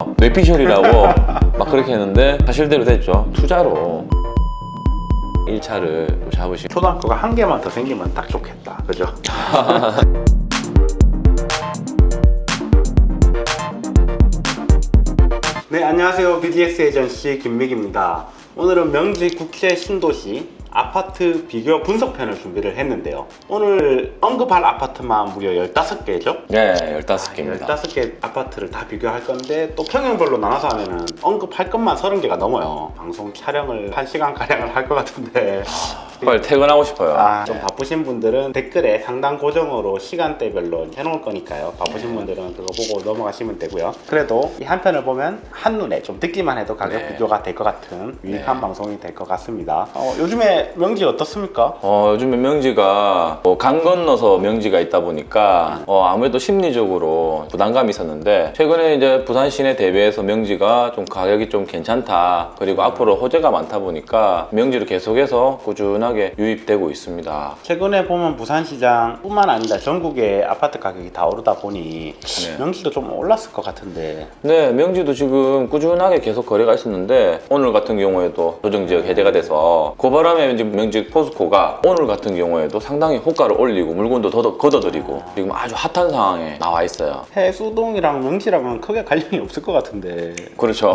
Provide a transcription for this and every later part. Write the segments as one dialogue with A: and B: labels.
A: 뇌피셜이라고 막 그렇게 했는데 사실대로 됐죠. 투자로 1차를 잡으시고
B: 초등학교가 한 개만 더 생기면 딱 좋겠다. 그죠? 네, 안녕하세요. BDS 에이전시 김미기입니다. 오늘은 명지 국제 신도시 아파트 비교 분석편을 준비를 했는데요. 오늘 언급할 아파트만 무려 15개죠?
A: 네, 15개입니다.
B: 15개 아파트를 다 비교할 건데 또 평형별로 나눠서 하면은 언급할 것만 30개가 넘어요. 방송 촬영을 1시간가량을 할 것 같은데
A: 빨리 퇴근하고 싶어요.
B: 좀 바쁘신 분들은 댓글에 상단 고정으로 시간대별로 해놓을 거니까요. 바쁘신 분들은 그거 보고 넘어가시면 되고요. 그래도 이 한 편을 보면 한눈에 좀 듣기만 해도 가격
A: 네.
B: 비교가 될 것 같은 유익한 방송이 될 것 같습니다. 요즘에 명지 어떻습니까?
A: 요즘에 명지가 강 건너서 명지가 있다 보니까 아무래도 심리적으로 부담감이 있었는데 최근에 이제 부산 시내 대비해서 명지가 좀 가격이 좀 괜찮다. 그리고 앞으로 호재가 많다 보니까 명지로 계속해서 꾸준하게 유입되고 있습니다.
B: 최근에 보면 부산시장 뿐만 아니라 전국의 아파트 가격이 다 오르다 보니
A: 네.
B: 명지도 좀 올랐을 것 같은데.
A: 네, 명지도 지금 꾸준하게 계속 거래가 있었는데 오늘 같은 경우에도 조정지역 해제가 돼서 그 바람에 이제 명지 포스코가 오늘 같은 경우에도 상당히 호가를 올리고 물건도 더 걷어들이고 지금 아주 핫한 상황에 나와 있어요.
B: 해수동이랑 명지랑은 크게 관련이 없을 것 같은데.
A: 그렇죠.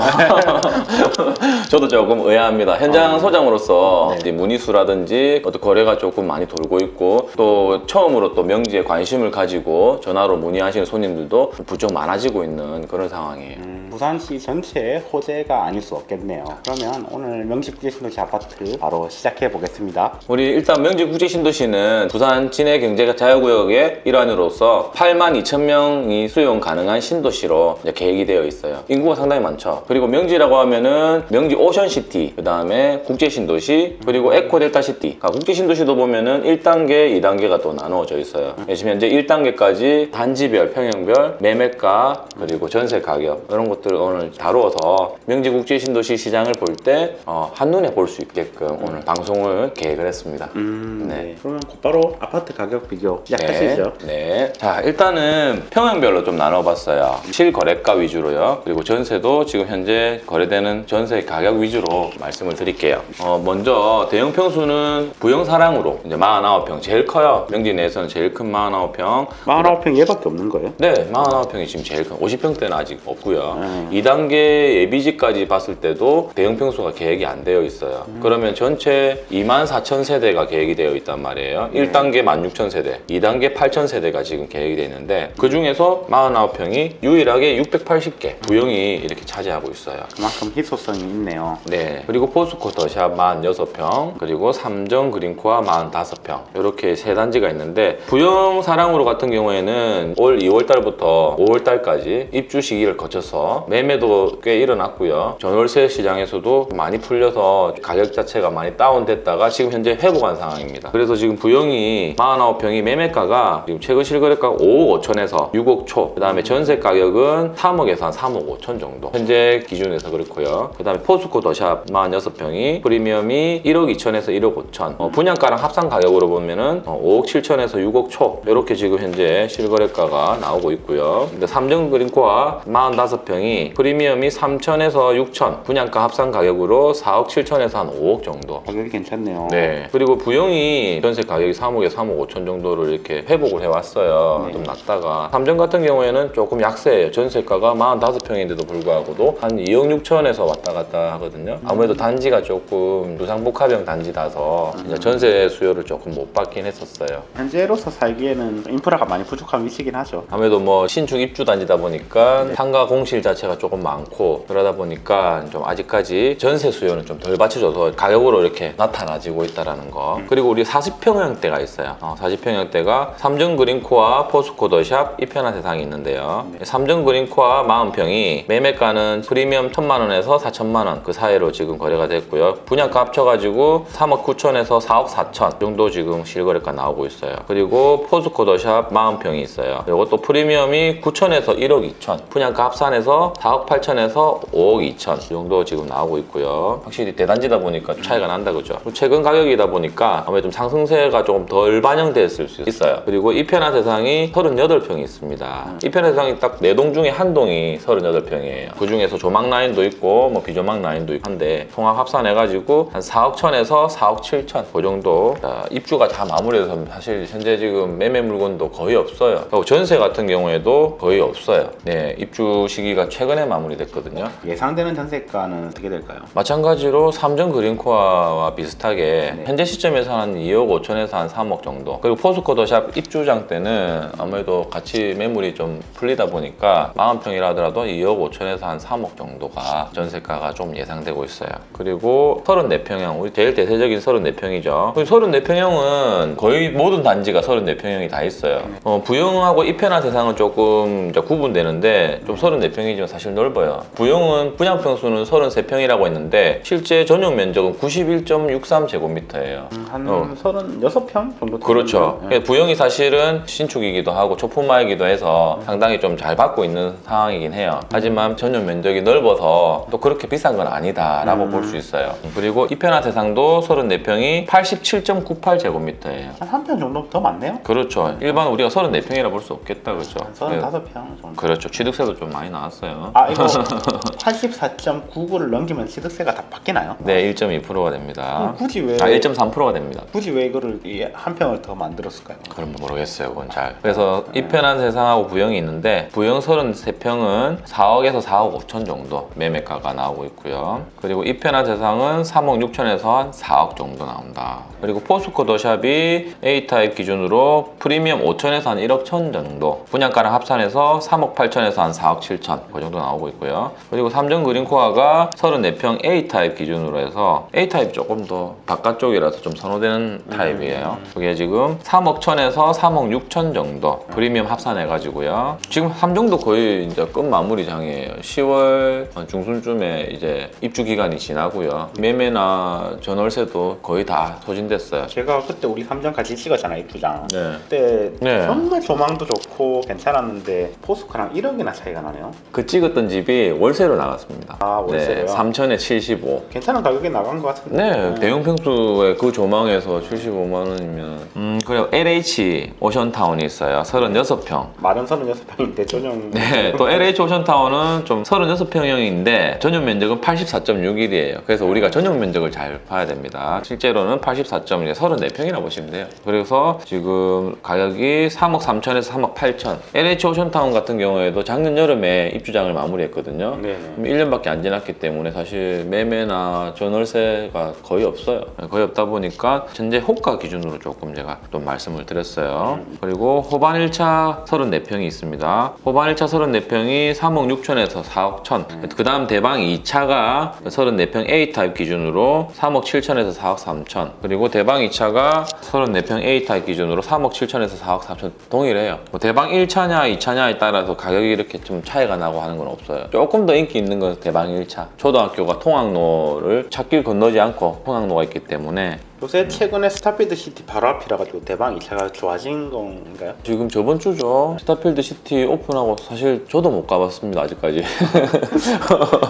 A: 저도 조금 의아합니다. 현장 소장으로서
B: 네.
A: 이제 문의수라든지 어떤 거래가 조금 많이 돌고 있고 또 처음으로 또 명지에 관심을 가지고 전화로 문의하시는 손님들도 부쩍 많아지고 있는 그런 상황이에요.
B: 부산시 전체의 호재가 아닐 수 없겠네요. 그러면 오늘 명지 국제신도시 아파트 바로 시작해 보겠습니다.
A: 우리 일단 명지 국제신도시는 부산 진해 경제 자유구역의 일환으로서 82,000명이 수용 가능한 신도시로 이제 계획이 되어 있어요. 인구가 상당히 많죠. 그리고 명지라고 하면은 명지 오션시티, 그 다음에 국제신도시, 그리고 에코델타시티. 그러니까 국제신도시도 보면은 1단계, 2단계가 또 나누어져 있어요. 지금 현재 1단계까지 단지별, 평형별, 매매가, 그리고 전세 가격 이런 것들을 오늘 다루어서 명지 국제신도시 시장을 볼 때 한눈에 볼 수 있게끔 오늘 방송을 계획을 했습니다.
B: 네. 그러면 곧바로 아파트 가격 비교 시작하시죠.
A: 네. 자, 일단은 평형별로 좀 나눠봤어요. 실거래가 위주로요. 그리고 전세도 지금 현재 거래되는 전세 가격 위주로 말씀을 드릴게요. 먼저 대형 평수는 부영사랑으로 이제 49평 제일 커요. 명지 내에서는 제일 큰 49평.
B: 49평 얘밖에 없는 거예요?
A: 네, 49평이 지금 제일 큰 50평대는 아직 없고요. 2단계 예비지까지 봤을 때도 대형 평수가 계획이 안 되어 있어요. 그러면 전체 24,000세대가 계획이 되어 있단 말이에요. 1단계 16,000세대, 2단계 8,000세대가 지금 계획이 되어 있는데 그 중에서 49평이 유일하게 680개 부영이 이렇게 차지하고 있어요.
B: 그만큼 희소성이 있네요.
A: 네. 그리고 포스코 더샵 46평, 그리고 삼정 그린코아 45평 이렇게 세 단지가 있는데 부영 사랑으로 같은 경우에는 올 2월달부터 5월달까지 입주 시기를 거쳐서 매매도 꽤 일어났고요. 전월세 시장에서도 많이 풀려서 가격 자체가 많이 다운됐다가 지금 현재 회복한 상황입니다. 그래서 지금 부영이 49평이 매매가가 지금 최근 실거래가가 5억 5천에서 6억 초, 그 다음에 전세 가격은 3억에서 한 3억 5천 정도 현재 기준에서 그렇고요. 그 다음에 포스코 더샵 46평이 프리미엄이 1억 2천에서 1억 5천, 분양가랑 합산 가격으로 보면은 5억 7천에서 6억 초 이렇게 지금 현재 실거래가가 나오고 있고요. 근데 삼정 그린코아 45평이 프리미엄이 3천에서 6천, 분양가 합산 가격으로 4억 7천에서 한 5억 정도.
B: 가격이 괜찮네요.
A: 네. 그리고 부영이 전세 가격이 3억에 3억 5천 정도를 이렇게 회복을 해왔어요.
B: 네.
A: 좀 낮다가. 삼정 같은 경우에는 조금 약세예요. 전세가가 45평인데도 불구하고도 한 2억 6천에서 왔다 갔다 하거든요. 아무래도 단지가 조금 주상복합형 단지라서 이제 전세 수요를 조금 못 받긴 했었어요.
B: 현재로서 살기에는 인프라가 많이 부족한 위치긴 하죠.
A: 아무래도 뭐 신축 입주 단지다 보니까 상가 공실 자체가 조금 많고 그러다 보니까 좀 아직까지 전세 수요는 좀 덜 받쳐줘서 가격으로 이렇게 나타나지고 있다라는 거. 그리고 우리 40평형대가 있어요. 40평형대가 삼정 그린코아 포스코 더샵 이편한 세상이 있는데요. 삼정 그린코아 40평이 매매가는 프리미엄 1,000만 원에서 4천만 원 그 사이로 지금 거래가 됐고요. 분양가 합쳐가지고 3억 9천에서 4억 4천 정도 지금 실거래가 나오고 있어요. 그리고 포스코 더샵 40평이 있어요. 이것도 프리미엄이 9천에서 1억 2천, 분양가 합산해서 4억 8천에서 5억 2천 이 정도 지금 나오고 있고요. 확실히 대단지다 보니까 차이가 난다 그죠. 최근 가격이다 보니까 아무래도 좀 상승세가 조금 덜 반영됐을 수 있어요. 그리고 이편한 세상이 38평이 있습니다. 이편한 세상이 딱 4동 중에 한 동이 38평이에요. 그 중에서 조망 라인도 있고 뭐 비조망 라인도 있고 한데 통합 합산해가지고 한 4억 천에서 4억 7천 그 정도. 자, 입주가 다 마무리돼서 사실 현재 지금 매매 물건도 거의 없어요. 그리고 전세 같은 경우에도 거의 없어요. 네, 입주 시기가 최근에 마무리됐거든요.
B: 예상되는 전세가는 어떻게 될까요?
A: 마찬가지로 삼정 그린코아와 비슷하게 현재 시점에서 한 2억 5천에서 한 3억 정도. 그리고 포스코 더샵 입주장 때는 아무래도 같이 매물이 좀 풀리다 보니까 40평이라 하더라도 2억 5천에서 한 3억 정도가 전세가가 좀 예상되고 있어요. 그리고 34평형, 우리 제일 대세적인 34평이죠. 34평형은 거의 모든 단지가 34평형이 다 있어요. 부영하고 이편한 세상은 조금 이제 구분되는데 좀 34평이지만 사실 넓어요. 부영은 분양평수는 33평이라고 했는데 실제 전용 면적은 91.63제곱미터예요.
B: 한 36평 정도?
A: 그렇죠.
B: 되는데요.
A: 부영이 사실은 신축이기도 하고 초품화이기도 해서 상당히 좀 잘 받고 있는 상황이긴 해요. 하지만 전용 면적이 넓어서 또 그렇게 비싼 건 아니다라고 볼 수 있어요. 그리고 이편한 세상도 34평이 87.98제곱미터예요.
B: 한 평 정도 더 많네요?
A: 그렇죠. 일반 우리가 34평이라 볼 수 없겠다, 그렇죠?
B: 한 35평 정도.
A: 그렇죠. 취득세도 좀 많이 나왔어요.
B: 아, 이거 84.99를 넘기면 취득세가 다 바뀌나요?
A: 네, 1.2%가 됩니다.
B: 굳이 왜
A: 1.3%가 됩니다.
B: 굳이 왜 이거를 이 한 평을 더 만들었을까요?
A: 그건 모르겠어요, 그건 잘. 그래서 이편한 세상하고 부영이 있는데 부영 33평은 4억에서 4억 5천 정도 매매가가 나오고 있고요. 그리고 이편한 세상은 3억 6천에서 한 4억 정도 나온다. 그리고 포스코 더샵이 A타입 기준으로 프리미엄 5천에서 한 1억 천 정도, 분양가랑 합산해서 3억 8천에서 한 4억 7천 그 정도 나오고 있고요. 그리고 삼정 그린코아가 34평 A타입 기준으로 해서 A타입 조금 더 바깥쪽이라서 좀 선호되는 타입이에요. 그게 지금 3억 천에서 3억 6천 정도 프리미엄 합산해가지고요. 지금 삼정도 거의 이제 끝 마무리장이에요. 10월 중순쯤에 이제 입주 기간이 지나고요. 매매나 전월세도 거의 다 소진됐어요.
B: 제가 그때 우리 삼정 같이 찍었잖아요, 입주장.
A: 네.
B: 그때
A: 네.
B: 정말 조망도 좋고 괜찮았는데 포스코랑 1억이나 차이가 나네요.
A: 그 찍었던 집이 월세로 나갔습니다.
B: 아, 월세로요?
A: 네, 3천에 75.
B: 괜찮은 가격에 나간 것 같은데.
A: 네, 대형 평수에 그 조망에서 75만 원이면 그리고 LH 오션타운이 있어요. 36평.
B: 말은 36평인데 전용.
A: 네, 또 LH 오션타운은 좀 36평형인데 전용 면적은 84.61이에요. 그래서 우리가 전용 면적을 잘 봐야 됩니다. 실제로는 34.34평이라고 보시면 돼요. 그래서 지금 가격이 3억 3천에서 3억 8천. LH 오션타운 같은 경우에도 작년 여름에 입주장을 마무리했거든요.
B: 네.
A: 1년밖에 안 지났기 때문에 사실 매매나 전월세가 거의 없어요. 거의 없다 보니까 현재 호가 기준으로 조금 제가 좀 말씀을 드렸어요. 그리고 호반 1차 34평이 있습니다. 호반 1차 34평이 3억 6천에서 4억 천. 그 다음 대방 2차가 34평 A타입 기준으로 3억 7천에서 4억 3천. 그리고 대방 2차가 34평 A타입 기준으로 3억 7천에서 4억 3천. 동일해요. 뭐 대방 1차냐 2차냐에 따라서 가격이 이렇게 좀 차이가 나고 하는 건 없어요. 조금 더 인기 있는 건 대방 1차. 초등학교가 통학로를 찻길 건너지 않고 통학로가 있기 때문에
B: 요새 최근에 스타필드 시티 바로 앞이라 가지고 대방 2차가 좋아진 건가요?
A: 지금 저번 주죠. 스타필드 시티 오픈하고 사실 저도 못 가봤습니다, 아직까지.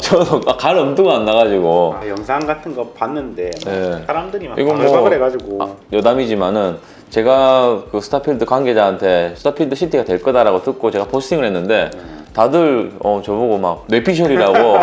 A: 저도 갈 엄두가 안 나가지고.
B: 영상 같은 거 봤는데
A: 네.
B: 사람들이 막
A: 이건
B: 바글바글 해가지고
A: 여담이지만은 제가 그 스타필드 관계자한테 스타필드 시티가 될 거다라고 듣고 제가 포스팅을 했는데 다들 저보고 막 뇌피셜이라고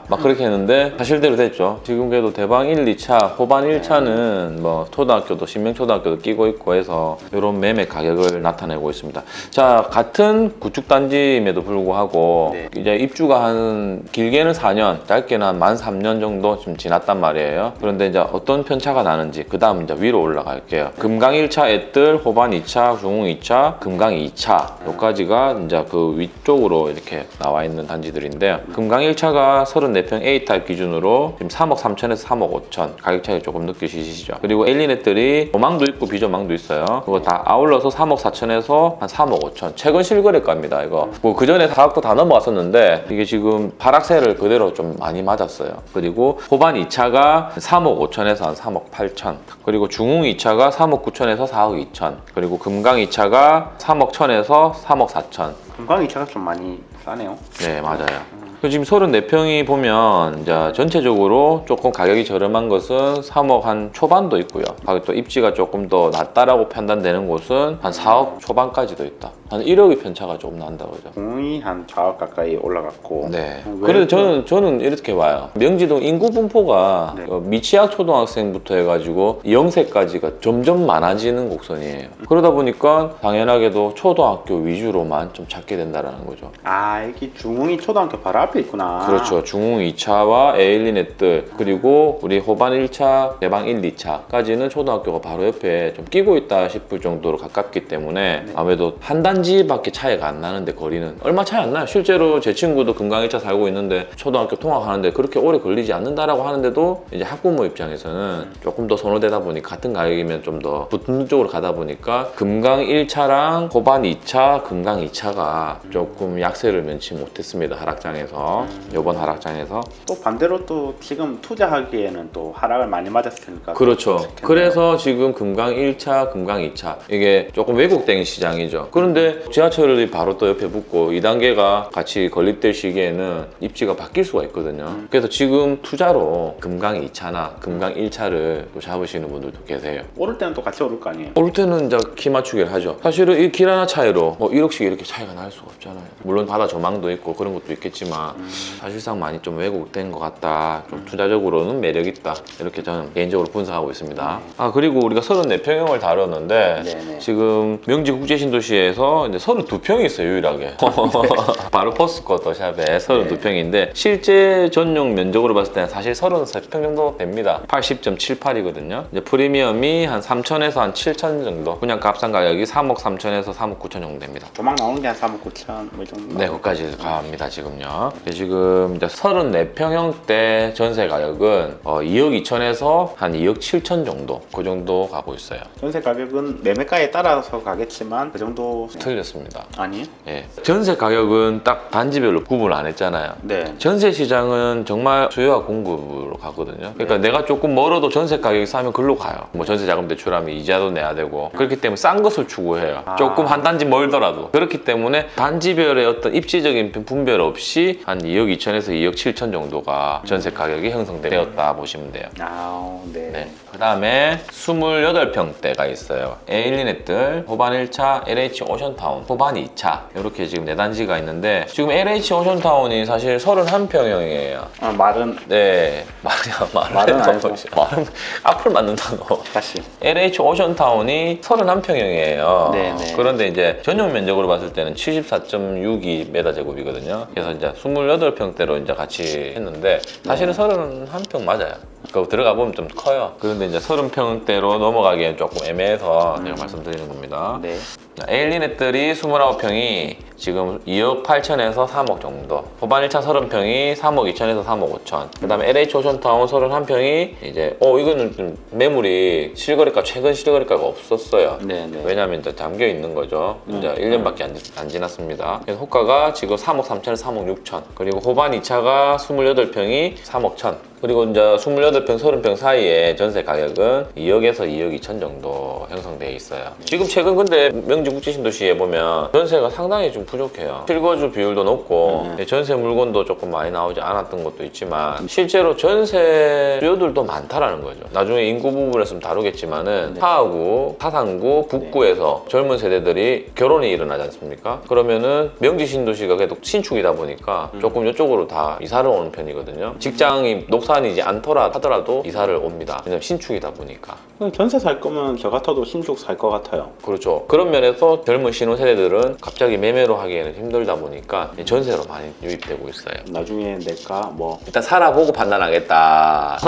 A: 막 그렇게 했는데 사실대로 됐죠. 지금 그래도 대방 1, 2차, 호반 1차는 뭐 초등학교도 신명초등학교도 끼고 있고 해서 이런 매매 가격을 나타내고 있습니다. 자, 같은 구축단지임에도 불구하고
B: 네.
A: 이제 입주가 한 길게는 4년, 짧게는 한 만 3년 정도 좀 지났단 말이에요. 그런데 이제 어떤 편차가 나는지 그 다음 이제 위로 올라갈게요. 금강 1차 애들, 호반 2차, 중흥 2차, 금강 2차 여기까지가 이제 그 위쪽으로 이렇게 나와 있는 단지들인데요. 금강 1차가 34평 A타입 기준으로 지금 3억 3천에서 3억 5천 가격 차이 조금 느끼시죠. 그리고 엘리넷들이 조망도 있고 비조망도 있어요. 그거 다 아울러서 3억 4천에서 한 3억 5천. 최근 실거래가입니다. 이거 뭐 그전에 4억도 다 넘어왔었는데 이게 지금 하락세를 그대로 좀 많이 맞았어요. 그리고 호반 2차가 3억 5천에서 한 3억 8천. 그리고 중흥 2차가 3억 9천에서 4억 2천. 그리고 금강 2차가 3억 천에서 3억 4천.
B: 금강 2차가 좀 많이 싸네요.
A: 네, 맞아요. 지금 34평이 보면 이제 전체적으로 조금 가격이 저렴한 것은 3억 한 초반도 있고요. 가격 또 입지가 조금 더 낮다라고 판단되는 곳은 한 4억 초반까지도 있다. 한 1억의 편차가 조금 난다 그죠?
B: 공이 한 4억 가까이 올라갔고.
A: 네.
B: 왜
A: 그래도 저는 이렇게 봐요. 명지동 인구 분포가
B: 네.
A: 미취학 초등학생부터 해가지고 영세까지가 점점 많아지는 곡선이에요. 그러다 보니까 당연하게도 초등학교 위주로만 좀 찾게 된다라는 거죠.
B: 아, 여기 중흥이 초등학교 바로 앞에 있구나.
A: 그렇죠. 중흥 2차와 에일리넷들 그리고 우리 호반 1차, 내방 1, 2차까지는 초등학교가 바로 옆에 좀 끼고 있다 싶을 정도로 가깝기 때문에 아무래도 한 단지밖에 차이가 안 나는데 거리는 얼마 차이 안 나요. 실제로 제 친구도 금강 1차 살고 있는데 초등학교 통학하는데 그렇게 오래 걸리지 않는다라고 하는데도 이제 학부모 입장에서는 조금 더 선호되다 보니 같은 가격이면 좀 더 붙는 쪽으로 가다 보니까 금강 1차랑 호반 2차, 금강 2차가 조금 약세를 면치 못했습니다. 하락장에서 이번 하락장에서
B: 또 반대로 또 지금 투자하기에는 또 하락을 많이 맞았으니까.
A: 그렇죠.
B: 좋겠네요.
A: 그래서 지금 금강 1차, 금강 2차 이게 조금 왜곡된 시장이죠. 그런데 지하철이 바로 또 옆에 붙고 2단계가 같이 건립될 시기에는 입지가 바뀔 수가 있거든요. 그래서 지금 투자로 금강 2차나 금강 1차를 또 잡으시는 분들도 계세요.
B: 오를 때는 또 같이 오를 거 아니에요?
A: 오를 때는 이제 키 맞추기를 하죠. 사실은 이 길 하나 차이로 뭐 1억씩 이렇게 차이가 날 수가 없잖아요. 물론 바다 조망도 있고 그런 것도 있겠지만 사실상 많이 좀 왜곡된 것 같다. 좀 투자적으로는 매력 있다. 이렇게 저는 개인적으로 분석하고 있습니다. 아 그리고 우리가 34평형을 다뤘는데
B: 네네.
A: 지금 명지국제신도시에서 이제 32평이 있어요 유일하게. 바로 포스코 샵에 32평인데 실제 전용 면적으로 봤을 때는 사실 33평 정도 됩니다. 80.78이거든요. 이제 프리미엄이 한 3천에서 한 7천 정도. 그냥 값상 가격이 3억 3천에서 3억 9천 정도 됩니다.
B: 조망 나오는 게 한 3억 9천 뭐 이 정도.
A: 네, 거기까지 갑니다 지금요. 지금 이제 34평형대 전세 가격은 2억 2천에서 한 2억 7천 정도, 그 정도 가고 있어요.
B: 전세 가격은 매매가에 따라서 가겠지만 그 정도
A: 틀렸습니다.
B: 아니에요?
A: 예, 전세 가격은 딱 단지별로 구분을 안 했잖아요.
B: 네.
A: 전세 시장은 정말 수요와 공급으로 가거든요. 그러니까 내가 조금 멀어도 전세 가격이 싸면 글로 가요. 뭐 전세 자금 대출하면 이자도 내야 되고 그렇기 때문에 싼 것을 추구해요. 조금 한 단지 멀더라도. 그렇기 때문에 단지별의 어떤 입지적인 분별 없이 한 2억 2천에서 2억 7천 정도가 전세 가격이 형성되었다 보시면 돼요.
B: 아, 네.
A: 네. 그 다음에 28평대가 있어요. 에일리넷들, 호반 1차, LH 오션타운, 호반 2차 이렇게 지금 4단지가 있는데 지금 LH 오션타운이 사실 31평형이에요.
B: 아, 말은
A: 네. 말은
B: 아니고.
A: 말은 앞을 맞는다 너.
B: 다시.
A: LH 오션타운이 31평형이에요.
B: 네네.
A: 그런데 이제 전용 면적으로 봤을 때는 74.62m 제곱이거든요. 그래서 이제 28평대로 이제 같이 했는데 사실은 31평 맞아요. 그 들어가 보면 좀 커요. 그런데 이제 30평대로 넘어가기엔 조금 애매해서 제가 말씀드리는 겁니다.
B: 네.
A: 에일리넷들이 29평이 지금 2억 8천에서 3억 정도. 호반 1차 30평이 3억 2천에서 3억 5천. 그 다음에 LH 오션타운 31평이 이제 이거는 좀 매물이 실거래가 최근 실거래가가 없었어요.
B: 네네.
A: 왜냐하면 이제 잠겨 있는 거죠. 이제 1년밖에 안 지났습니다. 그래서 호가가 지금 3억 3천에서 3억 6천. 그리고 호반 2차가 28평이 3억 1천. 그리고 이제 28평, 30평 사이에 전세 가격은 2억에서 2억 2천 정도 형성되어 있어요. 지금 최근 근데 명지국제신도시에 보면 전세가 상당히 좀 부족해요. 실거주 비율도 높고 전세 물건도 조금 많이 나오지 않았던 것도 있지만 실제로 전세 수요들도 많다라는 거죠. 나중에 인구 부분에서 좀 다루겠지만은 하하구, 하산구, 북구에서 젊은 세대들이 결혼이 일어나지 않습니까? 그러면은 명지신도시가 그래도 신축이다 보니까 조금 이쪽으로 다 이사를 오는 편이거든요. 직장이 녹산이지 않더라 하더라도 이사를 옵니다. 왜냐면 신축이다 보니까.
B: 전세 살 거면 저 같아도 신축 살 것 같아요.
A: 그렇죠. 그런 면에서 젊은 신혼 세대들은 갑자기 매매로 하기에는 힘들다 보니까 전세로 많이 유입되고 있어요.
B: 나중에 내가 뭐
A: 일단 살아보고 판단하겠다.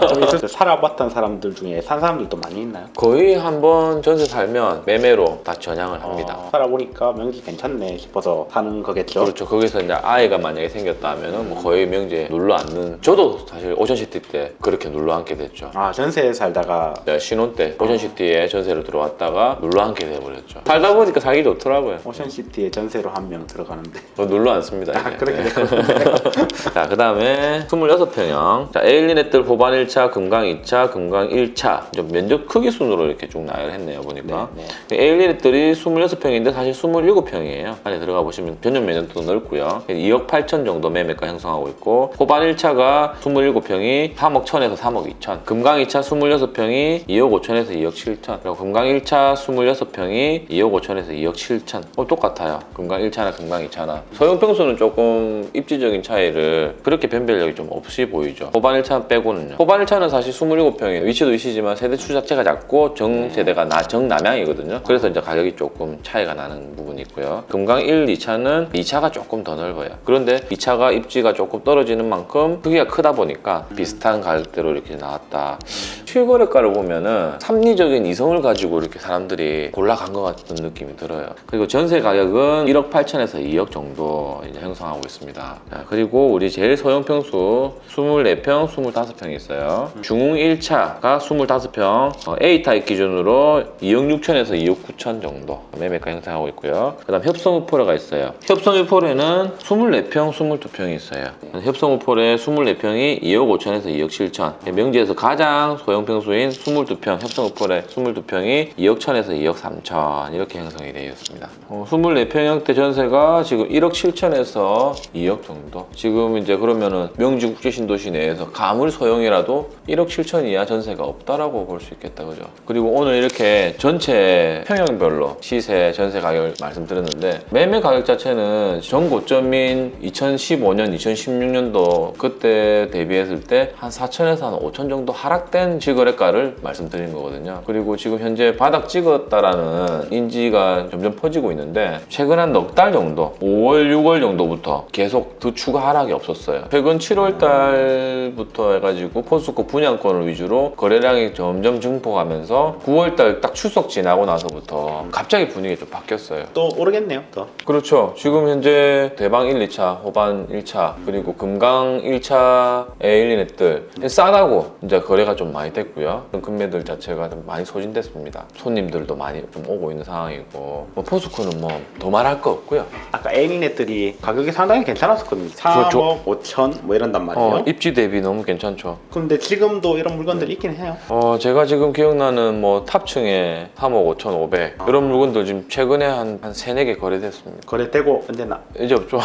B: 좀 있을 살아봤던 사람들 중에 산 사람들도 많이 있나요?
A: 거의 한번 전세 살면 매매로 다 전향을 합니다.
B: 살아보니까 명지 괜찮네 싶어서 사는 거겠죠?
A: 그렇죠. 거기서 이제 아이가 만약에 생겼다 하면은 뭐 거의 명지에 눌러 앉는. 저도 사실 오션시티 때 그렇게 눌러 앉게 됐죠.
B: 아, 전세에 살다가
A: 내가 신혼 때 오션시티에 전세로 들어왔다가 눌러 앉게 돼버렸죠. 살다 보니까 살기 좋더라고요.
B: 오션시티에 전세로 한 명 들어가는데.
A: 그거 눌러 앉습니다.
B: 아,
A: 이게.
B: 그렇게
A: 네.
B: 됐군요.
A: 자, 그 다음에 26평형. 자, 에일리넷들 호반 1차, 금강 2차, 금강 1차. 좀 면적 크기 순으로 이렇게 쭉 나열했네요, 보니까.
B: 네.
A: 에일리넷들이 26평인데 사실 27평이에요. 안에 들어가 보시면 전용 면적도 넓고요. 2억 8천 정도 매매가 형성하고 있고, 호반 1차가 27평이 3억 1천에서 3억 2천. 금강 2차 26평이 2억 5천에서 2억 7천. 그리고 금강 1차 26평이 2억 5천에서 2억 7천. 똑같아요. 금강 1차나 금강 2차나. 소형 평수는 조금 입지적인 차이를 그렇게 변별력이 좀 없이 보이죠. 호반 1차 빼고는요. 호반 1차는 사실 27평이에요. 위치도 위치지만 세대추 자체가 작고 정세대가 정남향이거든요. 그래서 이제 가격이 조금 차이가 나는 부분이 있고요. 금강 1, 2차는 2차가 조금 더 넓어요. 그런데 2차가 입지가 조금 떨어지는 만큼 크기가 크다 보니까 비슷한 가격대로 이렇게 나왔다. 실거래가를 보면은 합리적인 이성을 가지고 이렇게 사람들이 골라간 것 같은 느낌이 들어요. 그리고 전세 가격은 1억 8천에서 2억 정도 이제 형성하고 있습니다. 자, 그리고 우리 제일 소형 평수 24평, 25평이 있어요. 중흥 1차가 25평, A타입 기준으로 2억 6천에서 2억 9천 정도 매매가 형성하고 있고요. 그 다음 협성우포레가 있어요. 협성우포레는 24평, 22평이 있어요. 협성우포레 24평이 2억 5천에서 2억 7천. 명지에서 가장 소형 평수인 22평, 협성우포레 22평이 2억 1천에서 2억 3천 이렇게 형성이 되어 있습니다. 24평형대 전세가 지금 1억 7천에서 2억 정도. 지금 이제 그러면은 명지 국제신도시 내에서 아무리 소형이라도 1억 7천 이하 전세가 없다라고 볼 수 있겠다, 그죠? 그리고 오늘 이렇게 전체 평형별로 시세, 전세 가격을 말씀드렸는데 매매 가격 자체는 전 고점인 2015년, 2016년도 그때 대비했을 때 한 4천에서 한 5천 정도 하락된 실거래가를 말씀드린 거거든요. 그리고 지금 현재 바닥 찍었다라는 인지가 점점 퍼지고 있는데 최근 한 넉 달 정도, 5월, 6월 정도부터 계속 더 추가 하락이 없었어요. 최근 7월 달부터 해가지고 포스코 분양권을 위주로 거래량이 점점 증폭하면서 9월 달 딱 추석 지나고 나서부터 갑자기 분위기가 좀 바뀌었어요.
B: 또 오르겠네요, 또.
A: 그렇죠. 지금 현재 대방 1, 2차, 호반 1차, 그리고 금강 1차의 1, 2넷들 싸다고 이제 거래가 좀 많이 됐고요. 금매들 자체가 좀 많이 소진됐습니다. 손님들도 많이 좀 오고 있는 상황이고, 뭐 포스코는 뭐 더 말할 거 없고요.
B: 아까 에일리넷들이 가격이 상당히 괜찮았었거든요. 3억 5천 뭐 이런단 말이에요.
A: 입지 대비 너무 괜찮죠.
B: 근데 지금도 이런 물건들이 있긴 해요.
A: 제가 지금 기억나는 뭐 탑층에 3억 5천 5백 이런 물건들 지금 최근에 한 3, 4개 거래됐습니다.
B: 거래되고 언제나.
A: 이제 없죠.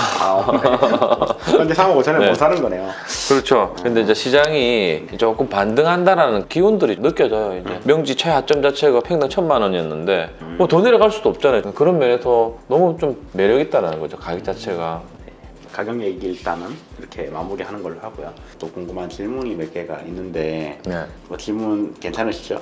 B: 근데 3억 5천에
A: 네.
B: 못 사는 거네요.
A: 그렇죠. 근데 이제 시장이 조금 반등한다라는 기운들이 느껴져요. 이제 명지 최하점 자체가 평당 1,000만 원이었는데 뭐 더 내려갈 수도 없잖아요. 그런 면에서 너무 좀 매력 있다는 거죠. 가격 자체가.
B: 가격 얘기 일단은 이렇게 마무리하는 걸로 하고요. 또 궁금한 질문이 몇 개가 있는데
A: 네.
B: 뭐 질문 괜찮으시죠?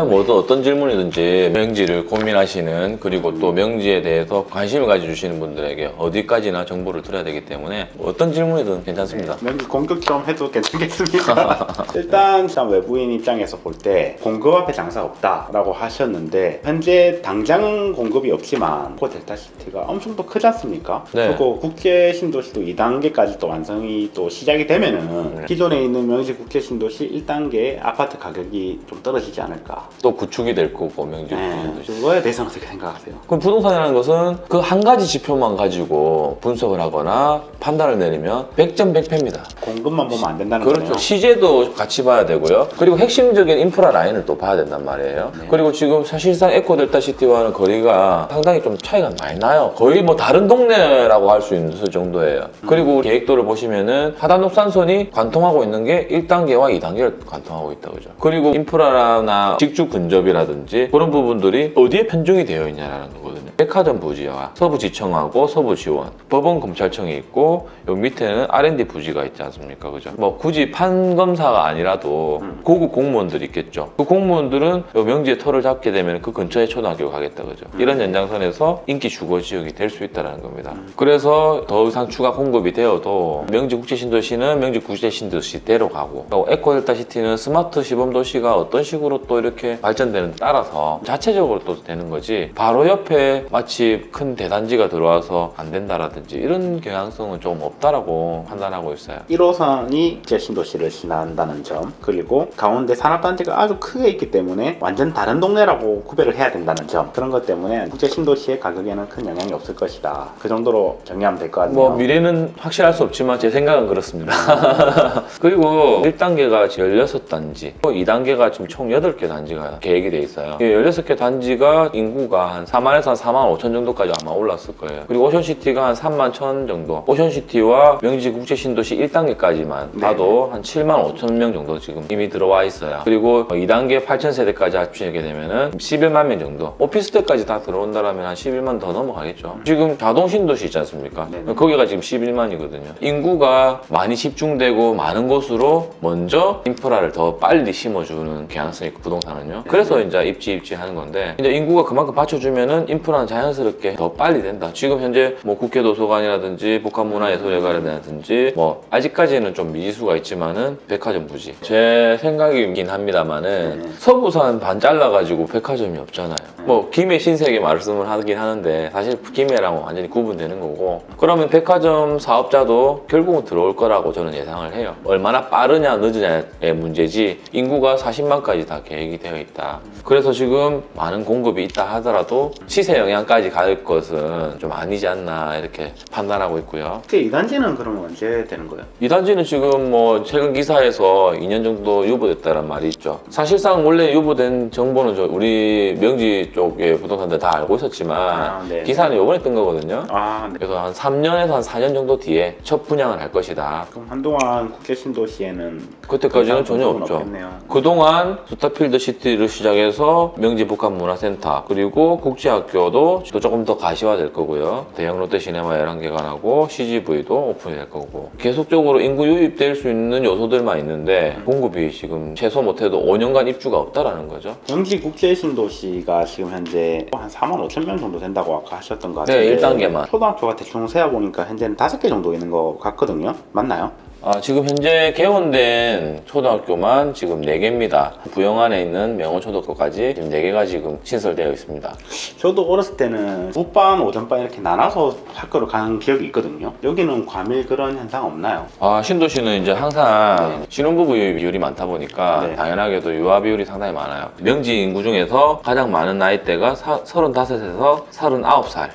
A: 뭐 어떤 질문이든지 명지를 고민하시는, 그리고 또 명지에 대해서 관심을 가져주시는 분들에게 어디까지나 정보를 드려야 되기 때문에 어떤 질문이든 괜찮습니다.
B: 명지 공급 좀 해도 괜찮겠습니까? 일단 참 외부인 입장에서 볼 때 공급 앞에 장사 없다라고 하셨는데 현재 당장 공급이 없지만 코 델타시티가 엄청 더 크지 않습니까?
A: 네.
B: 그리고 국제 신도시도 2단계까지 또 완성이 또 시작이 되면은 기존에 있는 명지 국제 신도시 1단계 아파트 가격이 좀 떨어지지 않을까?
A: 또 구축이 될 거고, 명지
B: 네,
A: 구축도.
B: 그거에 대해서는 어떻게 생각하세요?
A: 그럼 부동산이라는 것은 그 한 가지 지표만 가지고 분석을 하거나 판단을 내리면 100점 100패입니다.
B: 공급만 보면 안 된다는
A: 그렇죠.
B: 거네요.
A: 시제도 같이 봐야 되고요. 그리고 핵심적인 인프라 라인을 또 봐야 된단 말이에요.
B: 네.
A: 그리고 지금 사실상 에코델타시티와는 거리가 상당히 좀 차이가 많이 나요. 거의 뭐 다른 동네라고 할 수 있는 정도예요. 그리고 계획도를 보시면은 하단옥산선이 관통하고 있는 게 1단계와 2단계를 관통하고 있다, 그죠? 그리고 인프라나 직주 근접이라든지 그런 부분들이 어디에 편중이 되어 있냐라는 거거든요. 백화점 부지와 서부지청하고 서부지원, 법원검찰청이 있고 여기 밑에는 R&D 부지가 있지 않습니까, 그죠? 뭐 굳이 판검사가 아니라도 고급 공무원들이 있겠죠. 그 공무원들은 요 명지에 터를 잡게 되면 그 근처에 초등학교 가겠다, 그죠? 이런 연장선에서 인기 주거 지역이 될 수 있다는 겁니다. 그래서 더 이상 추가 공급이 되어도 명지 국제신도시는 명지 국제신도시대로 가고, 에코델타시티는 스마트 시범도시가 어떤 식으로 또 이렇게 발전되는 데 따라서 자체적으로 또 되는 거지, 바로 옆에 그런데 마치 큰 대단지가 들어와서 안 된다라든지 이런 경향성은 좀 없다라고 판단하고 있어요.
B: 1호선이 국제 신도시를 지나간다는 점, 그리고 가운데 산업단지가 아주 크게 있기 때문에 완전 다른 동네라고 구별을 해야 된다는 점, 그런 것 때문에 국제 신도시의 가격에는 큰 영향이 없을 것이다. 그 정도로 정리하면 될 것 같네요.
A: 뭐 미래는 확실할 수 없지만 제 생각은 그렇습니다. 그리고 1단계가 16단지, 2단계가 지금 총 8개 단지가 계획이 돼 있어요. 16개 단지가 인구가 한 4만에서 한 4만 5천 정도까지 아마 올랐을 거예요. 그리고 오션시티가 한 3만 1천 정도. 오션시티와 명지 국제신도시 1단계까지만 봐도 한 7만 5천 명 정도 지금 이미 들어와 있어요. 그리고 2단계 8천 세대까지 합치게 되면은 11만 명 정도. 오피스텔까지 다 들어온다라면 한 11만 더 넘어가겠죠. 지금 자동 신도시 있지 않습니까?
B: 네네.
A: 거기가 지금 11만이거든요. 인구가 많이 집중되고 많은 곳으로 먼저 인프라를 더 빨리 심어주는 경향성이 있고, 부동산은요. 그래서 이제 입지 하는 건데, 이제 인구가 그만큼 받쳐주면은 인프라는 자연스럽게 더 빨리 된다. 지금 현재 뭐 국회 도서관이라든지 복합문화예술회관이라든지 뭐 아직까지는 좀 미지수가 있지만은 백화점 부지. 제 생각이긴 합니다만은 서부산 반 잘라가지고 백화점이 없잖아요. 뭐 김해 신세계 말씀을 하긴 하는데 사실 김해랑 완전히 구분되는 거고, 그러면 백화점 사업자도 결국은 들어올 거라고 저는 예상을 해요. 얼마나 빠르냐 늦으냐의 문제지 인구가 40만까지 다 계획이 되어 있다. 그래서 지금 많은 공급이 있다 하더라도 시세 영향까지 갈 것은 좀 아니지 않나 이렇게 판단하고 있고요.
B: 국제 2단지는 그러면 언제 되는 거예요?
A: 이 단지는 지금 뭐 최근 기사에서 2년 정도 유보됐다는 말이 있죠. 사실상 원래 유보된 정보는 우리 명지 쪽의 부동산들 다 알고 있었지만
B: 네.
A: 기사는 요번에 뜬 거거든요.
B: 네.
A: 그래서 한 3년에서 한 4년 정도 뒤에 첫 분양을 할 것이다.
B: 그럼 한동안 국제 신도시에는
A: 그때까지는 전혀
B: 공급은
A: 없죠.
B: 없겠네요.
A: 그동안 스타필드 시티를 시작해서 명지 복합문화센터, 그리고 국제학교도 또 조금 더 가시화될 거고요. 대형 롯데시네마 11개관하고 CGV도 오픈이 될 거고, 계속적으로 인구 유입될 수 있는 요소들만 있는데 공급이 지금 최소 못해도 5년간 입주가 없다라는 거죠.
B: 명지 국제 신도시가 지금 현재 한 4만 5천 명 정도 된다고 아까 하셨던 것
A: 네,
B: 같은데
A: 1단계만.
B: 초등학교가 대충 세어보니까 현재는 5개 정도 있는 것 같거든요. 맞나요?
A: 지금 현재 개원된 초등학교만 지금 4개입니다. 부영 안에 있는 명원초등학교까지 지금 4개가 지금 신설되어 있습니다.
B: 저도 어렸을 때는 오반, 오전반 이렇게 나눠서 학교를 가는 기억이 있거든요. 여기는 과밀 그런 현상 없나요?
A: 신도시는 이제 항상 신혼부부 비율이 많다 보니까
B: 네.
A: 당연하게도 유아 비율이 상당히 많아요. 명지 인구 중에서 가장 많은 나이대가 35에서 39살.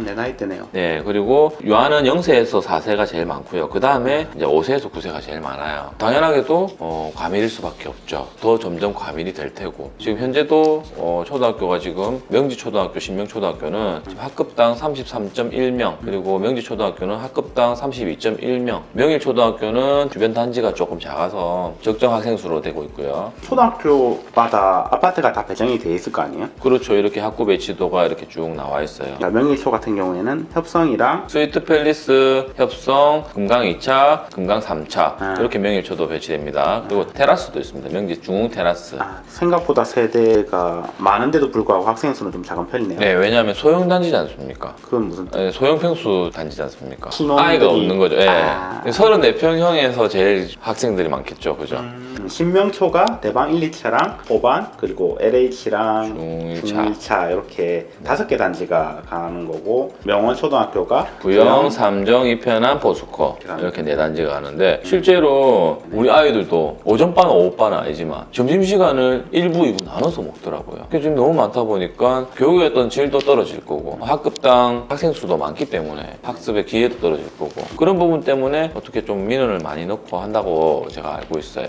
B: 내 나이 때네요.
A: 네, 그리고 유아는 0세에서 4세가 제일 많고요. 그 다음에 이제 5세에서 9세가 제일 많아요. 당연하게도 과밀일 수밖에 없죠. 더 점점 과밀이 될 테고, 지금 현재도 초등학교가 지금 명지초등학교, 신명초등학교는 지금 학급당 33.1명, 그리고 명지초등학교는 학급당 32.1명, 명일초등학교는 주변 단지가 조금 작아서 적정 학생 수로 되고 있고요.
B: 초등학교마다 아파트가 다 배정이 돼 있을 거 아니에요?
A: 그렇죠. 이렇게 학구 배치도가 이렇게 쭉 나와 있어요.
B: 명일초 같은 경우에는 협성이랑
A: 스위트 팰리스, 협성, 금강 2차, 금강 3차 이렇게 명일초도 배치됩니다. 그리고 테라스도 있습니다. 명지 중흥 테라스.
B: 생각보다 세대가 많은데도 불구하고 학생 수는 좀 작은 편이네요.
A: 네, 왜냐하면 소형 단지지 않습니까?
B: 그건 무슨 뜻?
A: 네, 소형 평수 단지지 않습니까?
B: 신혼들이-
A: 아이가 없는 거죠. 네.
B: 아.
A: 34평형에서 제일 학생들이 많겠죠. 그죠?
B: 신명초가 대방 1, 2차랑 5반, 그리고 LH랑
A: 중1차.
B: 1차 이렇게 5개 단지가 가는 거고, 명원초등학교가
A: 부영, 삼정, 이편한, 포스코 이렇게 4단지가 가는데, 실제로 우리 아이들도 오전반, 오후반은 아니지만 점심시간을 1부, 2부 나눠서 먹더라고요. 그게 지금 너무 많다 보니까 교육의 어떤 질도 떨어질 거고, 학급당 학생 수도 많기 때문에 학습의 기회도 떨어질 거고, 그런 부분 때문에 어떻게 좀 민원을 많이 넣고 한다고 제가 알고 있어요.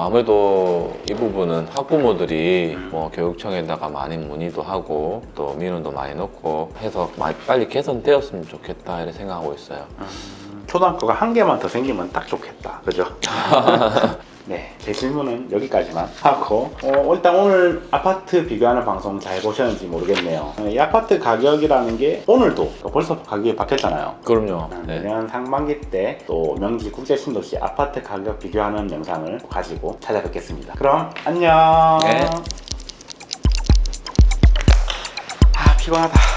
A: 아무래도 이 부분은 학부모들이 뭐 교육청에다가 많이 문의도 하고 또 민원도 많이 넣고 해서 많이 빨리 개선되었으면 좋겠다 이렇게 생각하고 있어요.
B: 초등학교가 한 개만 더 생기면 딱 좋겠다. 그죠? 네, 제 질문은 여기까지만 하고, 일단 오늘 아파트 비교하는 방송 잘 보셨는지 모르겠네요. 이 아파트 가격이라는 게 오늘도 벌써 가격이 바뀌었잖아요.
A: 그럼요. 네.
B: 내년 상반기 때 또 명지 국제신도시 아파트 가격 비교하는 영상을 가지고 찾아뵙겠습니다. 그럼 안녕.
A: 네.
B: 피곤하다.